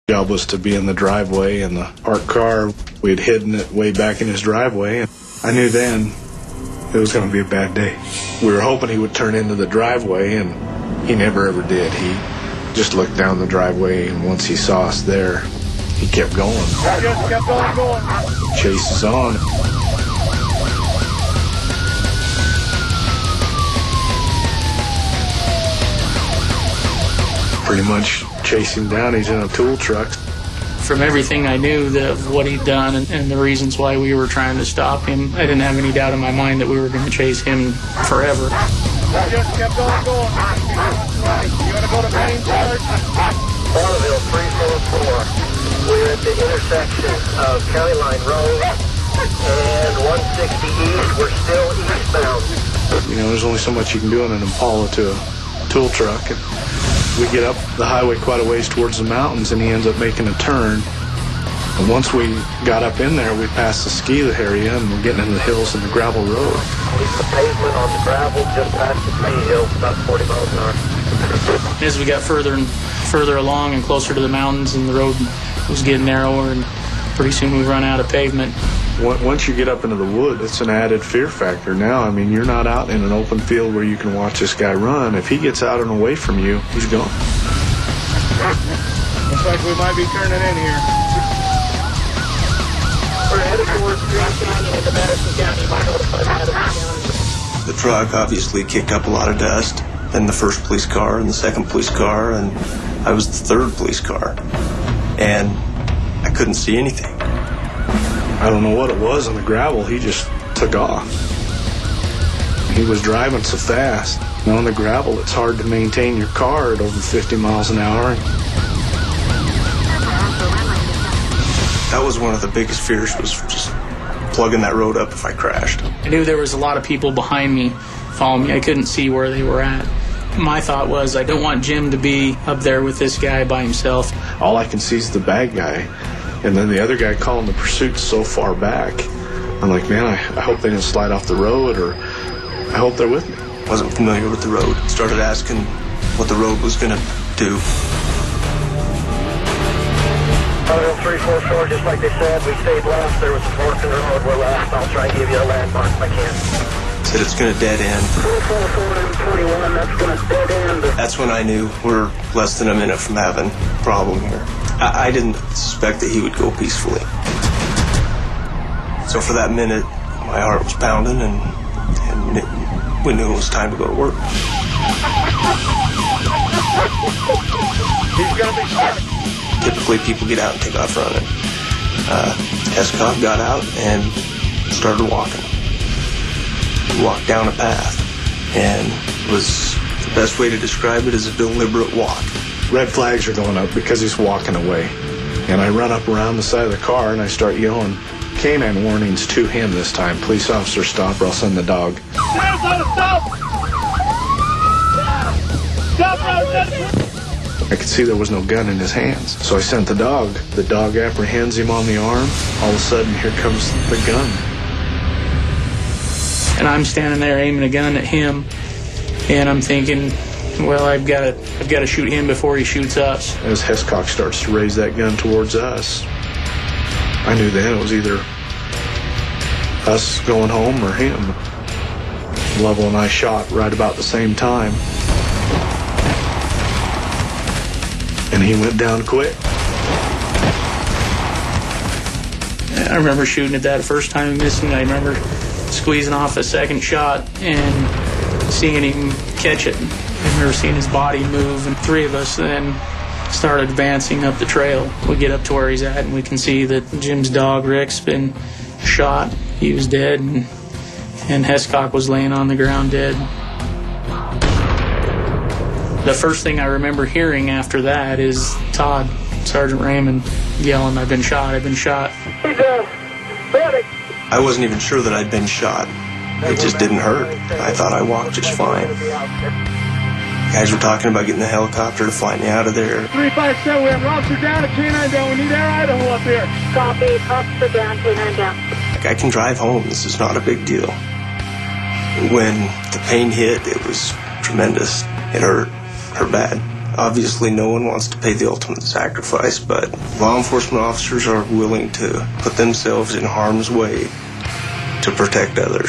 Job was to be in the driveway, and the parked car, we had hidden it way back in his driveway, and I knew then it was going to be a bad day. We were hoping he would turn into the driveway, and he never ever did. He just looked down the driveway, and once he saw us there, he kept going. Just kept on going. Chases on. Pretty much chase him down. He's in a tool truck. From everything I knew of what he'd done and the reasons why we were trying to stop him, I didn't have any doubt in my mind that we were going to chase him forever. Just kept on going. You want to go to Main Church? Bonneville 344. We're at the intersection of County Line Road and 160 East. We're still eastbound. You know, there's only so much you can do in an Impala to a tool truck. And we get up the highway quite a ways towards the mountains, and he ends up making a turn. And once we got up in there, we passed the ski area, and we're getting into the hills and the gravel road. It's the pavement on the gravel just past the ski hill, about 40 miles an hour. As we got further and further along and closer to the mountains, and the road was getting narrower, and pretty soon we run out of pavement. Once you get up into the wood, it's an added fear factor. Now, I mean, you're not out in an open field where you can watch this guy run. If he gets out and away from you, he's gone. Looks like we might be turning in here. We're headed towards Green Canyon into Madison County. The truck obviously kicked up a lot of dust. Then the first police car and the second police car, and I was the third police car. And I couldn't see anything. I don't know what it was on the gravel. He just took off. He was driving so fast. And on the gravel, it's hard to maintain your car at over 50 miles an hour. That was one of the biggest fears, was just plugging that road up if I crashed. I knew there was a lot of people behind me following me. I couldn't see where they were at. My thought was, I don't want Jim to be up there with this guy by himself. All I can see is the bad guy. And then the other guy calling the pursuit so far back. I'm like, man, I hope they didn't slide off the road, or I hope they're with me. Wasn't familiar with the road. Started asking what the road was going to do. Bonneville 344, just like they said, we stayed left. There was a fork in the road. We're left. I'll try and give you a landmark if I can. Said it's going to dead end. 444 and 21, that's going to dead end. That's when I knew we're less than a minute from having a problem here. I didn't suspect that he would go peacefully. So for that minute, my heart was pounding, and we knew it was time to go to work. He's going to be shot. Typically, people get out and take off running. Escott got out and started walking. He walked down a path, and it was the best way to describe it is a deliberate walk. Red flags are going up because he's walking away. And I run up around the side of the car and I start yelling K-9 warnings to him this time. Police officer, stop, or I'll send the dog. Stop! Stop! I could see there was no gun in his hands. So I sent the dog. The dog apprehends him on the arm. All of a sudden, here comes the gun. And I'm standing there aiming a gun at him, and I'm thinking, well, I've got to shoot him before he shoots us. As Hescock starts to raise that gun towards us, I knew then it was either us going home or him. Lovell and I shot right about the same time. And he went down quick. I remember shooting at that first time and missing. I remember squeezing off a second shot and seeing him catch it. I remember seeing his body move, and three of us then started advancing up the trail. We get up to where he's at, and we can see that Jim's dog, Rick's been shot. He was dead, and Hescock was laying on the ground dead. The first thing I remember hearing after that is Todd, Sergeant Raymond, yelling, "I've been shot, I've been shot." I wasn't even sure that I'd been shot. It just didn't hurt. I thought I walked just fine. Guys were talking about getting the helicopter to fly me out of there. 357, we have an officer down at K-9 down. We need Air Idaho up here. Copy, officer down, K-9 down. I can drive home. This is not a big deal. When the pain hit, it was tremendous. It hurt bad. Obviously, no one wants to pay the ultimate sacrifice, but law enforcement officers are willing to put themselves in harm's way to protect others.